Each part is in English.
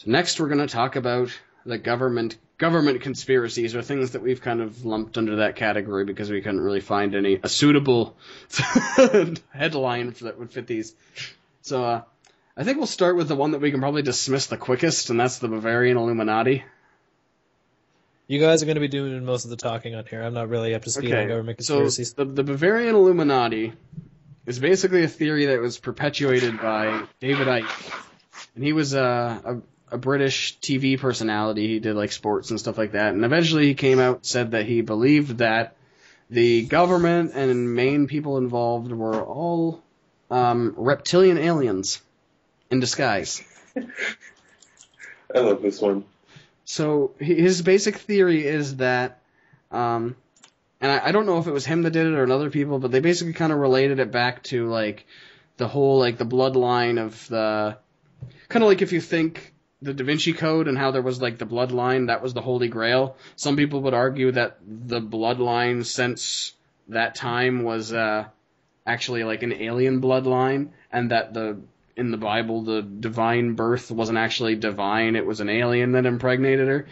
So next we're going to talk about the government conspiracies, or things that we've kind of lumped under that category because we couldn't really find a suitable headline that would fit these. So I think we'll start with the one that we can probably dismiss the quickest, and that's the Bavarian Illuminati. You guys are going to be doing most of the talking on here. I'm not really up to speed on government conspiracies. So the Bavarian Illuminati is basically a theory that was perpetuated by David Icke, and he was a British TV personality. He did like sports and stuff like that, and eventually he came out and said that he believed that the government and main people involved were all reptilian aliens in disguise. I love this one. So his basic theory is that, and I don't know if it was him that did it or other people, but they basically kind of related it back to like the whole like the bloodline of the, kind of like if you think the Da Vinci Code and how there was like the bloodline, that was the Holy Grail. Some people would argue that the bloodline since that time was actually like an alien bloodline, and that in the Bible, the divine birth wasn't actually divine, it was an alien that impregnated her.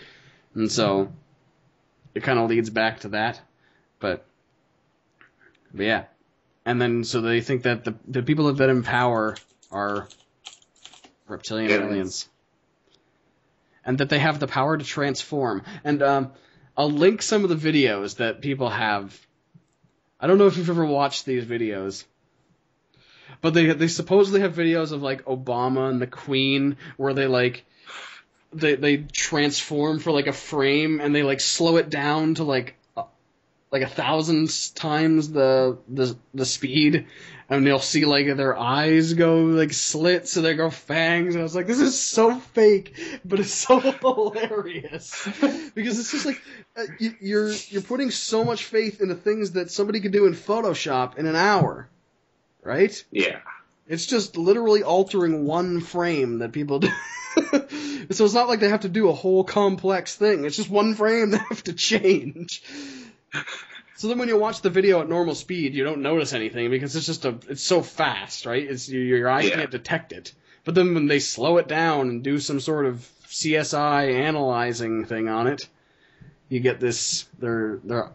And so it kind of leads back to that. But yeah. And then so they think that the people that in power are reptilian aliens. And that they have the power to transform. And I'll link some of the videos that people have. I don't know if you've ever watched these videos. But they supposedly have videos of like Obama and the Queen where they like they transform for like a frame, and they like slow it down to like 1,000 times the speed, and you'll see like their eyes go like slit, so they go fangs. And I was like, this is so fake, but it's so hilarious because it's just like you're putting so much faith into things that somebody could do in Photoshop in an hour. Right? Yeah. It's just literally altering one frame that people do. So it's not like they have to do a whole complex thing. It's just one frame they have to change. So then when you watch the video at normal speed, you don't notice anything because it's so fast, right? Your eyes can't detect it. But then when they slow it down and do some sort of CSI analyzing thing on it, you get this the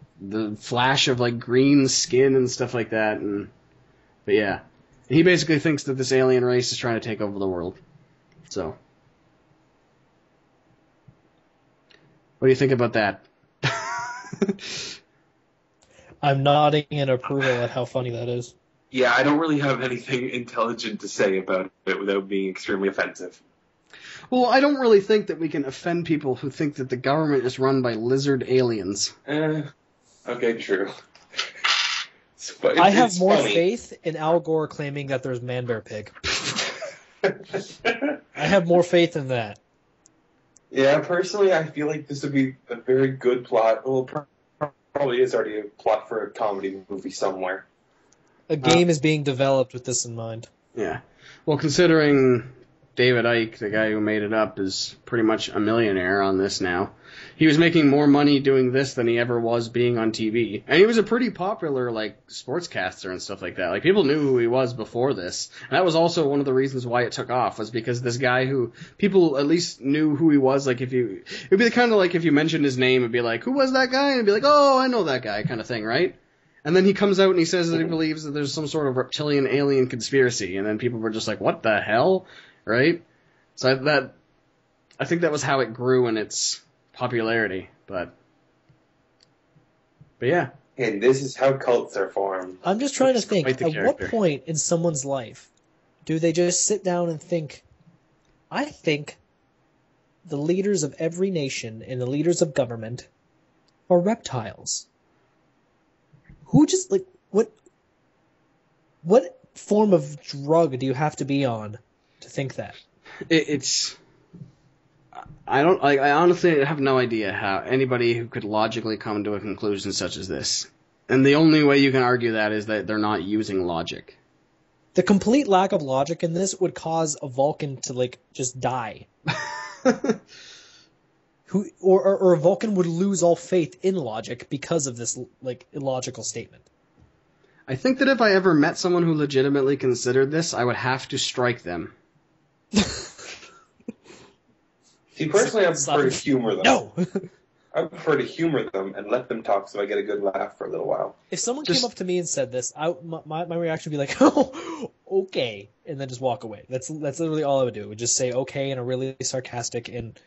flash of like green skin and stuff like that. But yeah, he basically thinks that this alien race is trying to take over the world. So, what do you think about that? I'm nodding in approval at how funny that is. Yeah, I don't really have anything intelligent to say about it without being extremely offensive. Well, I don't really think that we can offend people who think that the government is run by lizard aliens. Okay, true. I have more faith in Al Gore claiming that there's man-bear pig. I have more faith in that. Yeah, personally, I feel like this would be a very good plot. Well, probably is already a plot for a comedy movie somewhere. A game is being developed with this in mind. Yeah. Well, considering David Icke, the guy who made it up, is pretty much a millionaire on this now. He was making more money doing this than he ever was being on TV. And he was a pretty popular, like, sportscaster and stuff like that. Like, people knew who he was before this. And that was also one of the reasons why it took off, was because this guy who people at least knew who he was. Like, it'd be kind of like if you mentioned his name, it'd be like, who was that guy? And it'd be like, oh, I know that guy, kind of thing, right? And then he comes out and he says that he believes that there's some sort of reptilian alien conspiracy. And then people were just like, what the hell? Right? So I think that was how it grew in its popularity, but yeah. And this is how cults are formed. I'm just trying to think, at what point in someone's life do they just sit down and think, I think the leaders of every nation and the leaders of government are reptiles? Who just, like, what form of drug do you have to be on to think that? I honestly have no idea how anybody who could logically come to a conclusion such as this. And the only way you can argue that is that they're not using logic. The complete lack of logic in this would cause a Vulcan to, like, just die. Or a Vulcan would lose all faith in logic because of this, like, illogical statement. I think that if I ever met someone who legitimately considered this, I would have to strike them. See, personally, I prefer to humor them. No! I prefer to humor them and let them talk so I get a good laugh for a little while. If someone came up to me and said this, my reaction would be like, oh, okay, and then just walk away. That's literally all I would do. I would just say okay in a really sarcastic and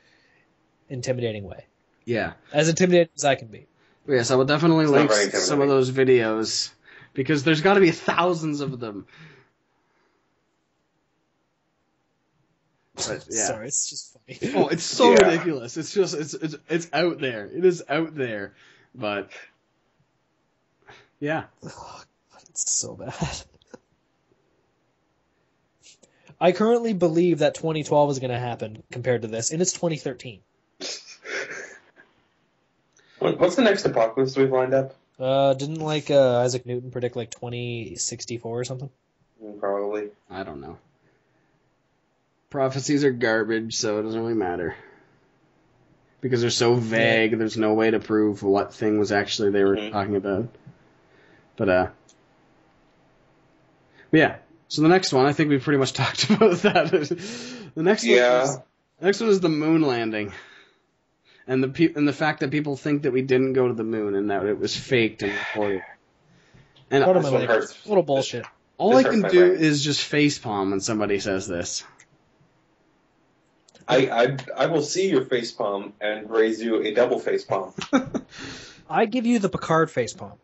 intimidating way. Yeah. As intimidating as I can be. Yes, I will definitely link some of those videos, because there's got to be thousands of them. But, yeah. Sorry, it's just funny. Oh, it's so ridiculous. It's just it's out there. It is out there. But yeah. Oh, God, it's so bad. I currently believe that 2012 is going to happen compared to this, and it's 2013. What's the next apocalypse we've lined up? Didn't Isaac Newton predict 2064 or something? Probably. I don't know. Prophecies are garbage, so it doesn't really matter. Because they're so vague, there's no way to prove what thing was actually they were talking about. But yeah. So the next one, I think we've pretty much talked about that. The next one is the moon landing. And the fact that people think that we didn't go to the moon and that it was faked and recorded. And a little bullshit. All I can do is just facepalm when somebody says this. I will see your facepalm and raise you a double facepalm. I give you the Picard facepalm.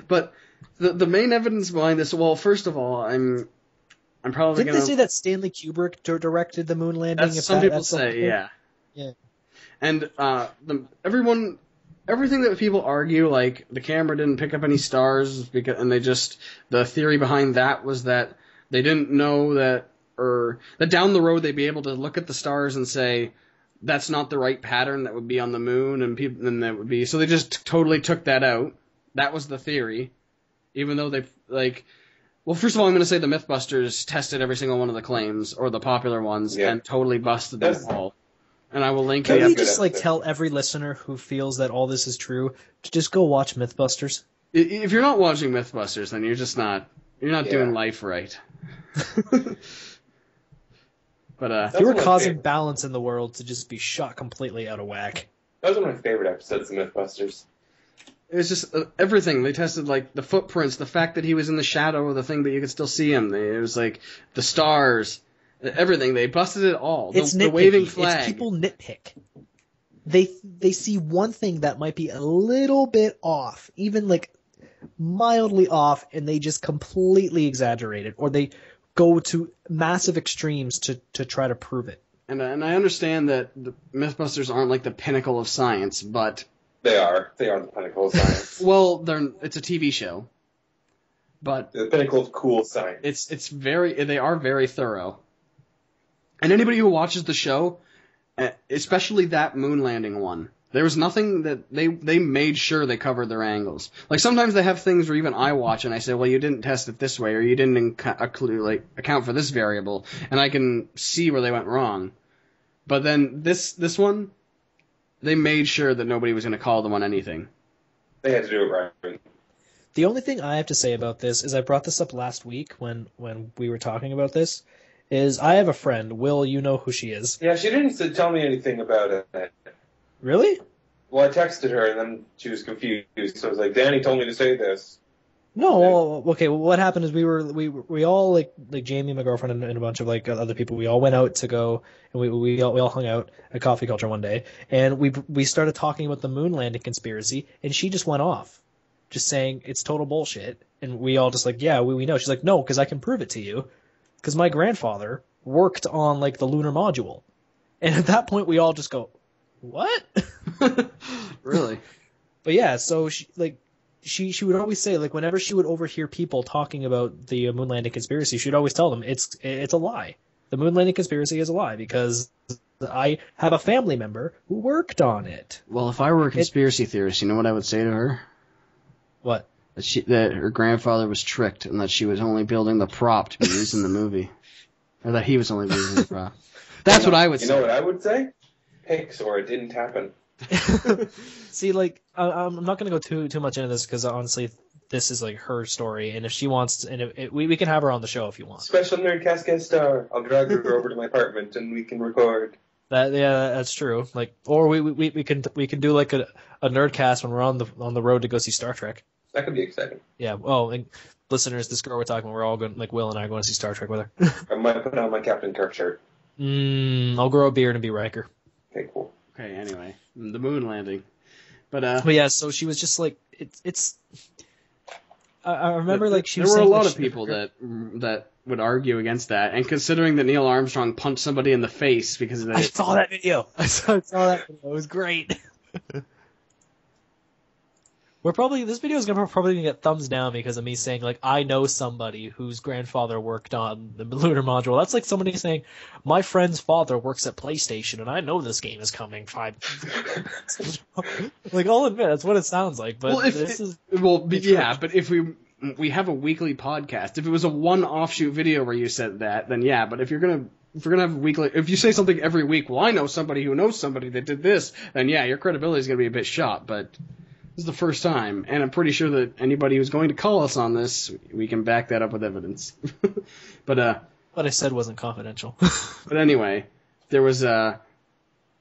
But the main evidence behind this, well, first of all, I'm probably Didn't they say that Stanley Kubrick directed the moon landing? Some people say, yeah. Yeah. And everything that people argue, like the camera didn't pick up any stars, and the theory behind that was that they didn't know that down the road they'd be able to look at the stars and say that's not the right pattern that would be on the moon, and that would be, so they just totally took that out. That was the theory, even though well, first of all, I'm going to say the Mythbusters tested every single one of the claims, or the popular ones, and totally busted them all. And I will link. Can we just tell every listener who feels that all this is true to just go watch Mythbusters? If you're not watching Mythbusters, then you're just not doing life right. But you were causing balance in the world to just be shot completely out of whack. That was one of my favorite episodes of Mythbusters. It was just everything. They tested the footprints, the fact that he was in the shadow of the thing, but you could still see him. It was the stars. Everything. They busted it all. The waving flag. It's people nitpick. They see one thing that might be a little bit off, even mildly off, and they just completely exaggerate it, or they go to massive extremes to try to prove it. And I understand that the Mythbusters aren't the pinnacle of science, but they are. They are the pinnacle of science. Well, it's a TV show, but the pinnacle of cool science. They are very thorough. And anybody who watches the show, especially that moon landing one, there was nothing that they made sure they covered their angles. Sometimes they have things where even I watch and I say, well, you didn't test it this way, or you didn't account for this variable, and I can see where they went wrong. But then this one, they made sure that nobody was going to call them on anything. They had to do it right. The only thing I have to say about this is I brought this up last week when we were talking about this. Is I have a friend, Will, you know who she is. Yeah, she didn't tell me anything about it. Really? Well, I texted her, and then she was confused, so I was like, Danny told me to say this. No, okay, well, what happened is we all, Jamie, my girlfriend, and a bunch of, other people, we all went out to go, and we all hung out at Coffee Culture one day, and we started talking about the moon landing conspiracy, and she just went off, just saying, it's total bullshit, and we all just yeah, we know. She's like, no, because I can prove it to you. Because my grandfather worked on the lunar module, and at that point we all just go, "What?" Really? But yeah, so she would always say whenever she would overhear people talking about the moon landing conspiracy, she would always tell them it's a lie. The moon landing conspiracy is a lie because I have a family member who worked on it. Well, if I were a conspiracy theorist, you know what I would say to her? What? That her grandfather was tricked and that she was only building the prop to be used in the movie. Or that he was only using the prop. That's what I would say. You know what I would say? Pics, or it didn't happen. See, I'm not going to go too much into this because honestly, this is her story, and if she wants, we can have her on the show if you want. Special NERDcast guest star. I'll drag her over to my apartment and we can record. That's true. Like, or we can do like a nerdcast when we're on the road to go see Star Trek. That could be exciting. Yeah. Oh, and listeners, this girl we're talking about, we're all going, like Will and I are going to see Star Trek with her. I might put on my Captain Kirk shirt. I'll grow a beard and be Riker. Okay, cool. Okay, anyway, the moon landing. But yeah, so she was just like, it's. I remember like she. There were a lot of people that would argue against that, and considering that Neil Armstrong punched somebody in the face because of that. I saw that video. I saw that video. It was great. This video is probably gonna get thumbs down because of me saying like I know somebody whose grandfather worked on the lunar module. That's like somebody saying my friend's father works at PlayStation and I know this game is coming 5. Like I'll admit that's what it sounds like. But but if we have a weekly podcast, if it was a one offshoot video where you said that, then yeah. But if we're gonna have a weekly, if you say something every week, well I know somebody who knows somebody that did this, then yeah, your credibility is gonna be a bit shot, but. This is the first time, and I'm pretty sure that anybody who's going to call us on this, we can back that up with evidence. But what I said wasn't confidential. But anyway, there was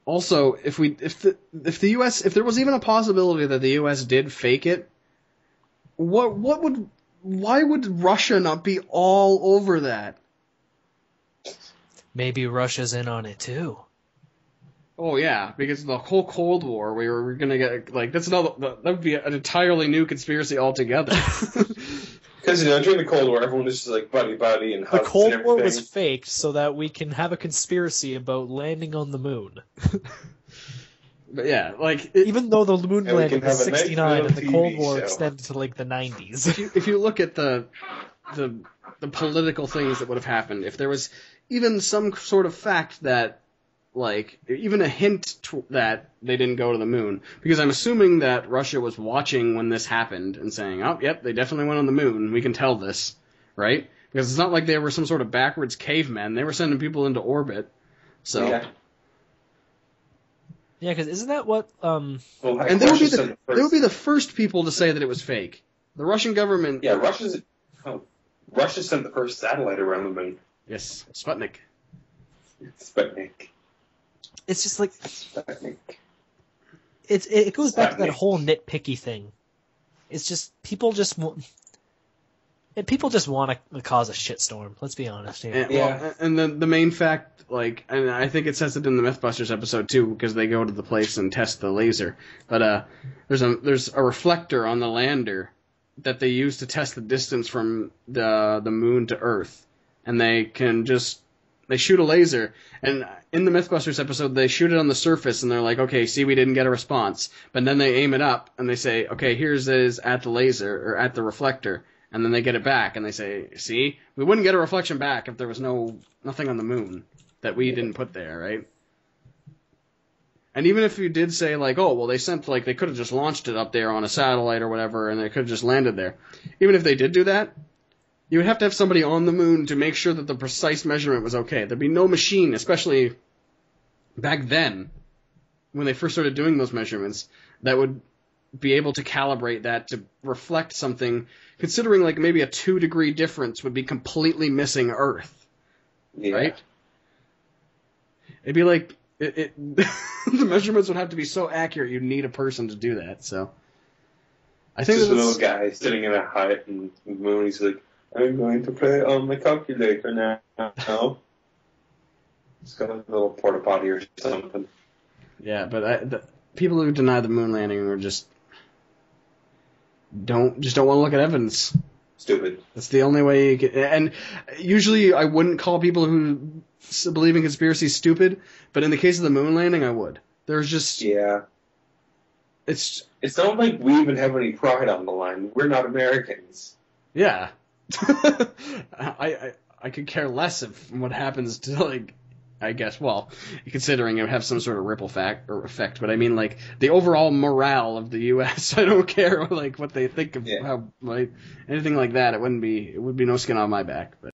also if the U.S. if there was even a possibility that the U.S. did fake it, why would Russia not be all over that? Maybe Russia's in on it too. Oh yeah, because the whole Cold War, we're gonna get like that would be an entirely new conspiracy altogether. Because during the Cold War, everyone was just like buddy and hugs. The Cold and War was faked so that we can have a conspiracy about landing on the moon. But yeah, like even though the moon landing was 1969 and the Cold War show. extended to like the 90s. If you look at the political things that would have happened, if there was even some sort of fact that. Like, even a hint that they didn't go to the moon. Because I'm assuming that Russia was watching when this happened and saying, oh, yep, they definitely went on the moon. We can tell this, right? Because it's not like they were some sort of backwards cavemen. They were sending people into orbit. So. Yeah, because isn't that what... and they would be the first people to say that it was fake. The Russian government... Yeah, Russia sent the first satellite around the moon. Yes, Sputnik. It's just like it goes back to that whole nitpicky thing. It's just people just want to cause a shitstorm. Let's be honest here. And the main fact, like, and I think it says it in the MythBusters episode too, because they go to the place and test the laser. But there's a reflector on the lander that they use to test the distance from the moon to Earth, and they shoot a laser, and in the Mythbusters episode, they shoot it on the surface, and they're like, okay, see, we didn't get a response. But then they aim it up, and they say, okay, here's it at the laser, or at the reflector, and then they get it back, and they say, see, we wouldn't get a reflection back if there was nothing on the moon that we didn't put there, right? And even if you did say, like, oh, well, they could have just launched it up there on a satellite or whatever, and they could have just landed there. Even if they did do that, you would have to have somebody on the moon to make sure that the precise measurement was okay. There'd be no machine, especially back then, when they first started doing those measurements, that would be able to calibrate that to reflect something, considering like maybe a 2-degree difference would be completely missing Earth. Yeah. Right? It'd be like, the measurements would have to be so accurate you'd need a person to do that, so. I think just a little guy sitting in a hut and the moon, he's like, I'm going to play on my calculator now. Just got a little porta potty or something. Yeah, but the people who deny the moon landing are just don't want to look at evidence. Stupid. That's the only way you can. And usually I wouldn't call people who believe in conspiracies stupid, but in the case of the moon landing, I would. There's just It's not like we even have any pride on the line. We're not Americans. Yeah. I could care less of what happens to, like, I guess, well, considering it would have some sort of ripple effect, but I mean, like, the overall morale of the U.S., I don't care, like, what they think of how, like, anything like that, it would be no skin on my back, but.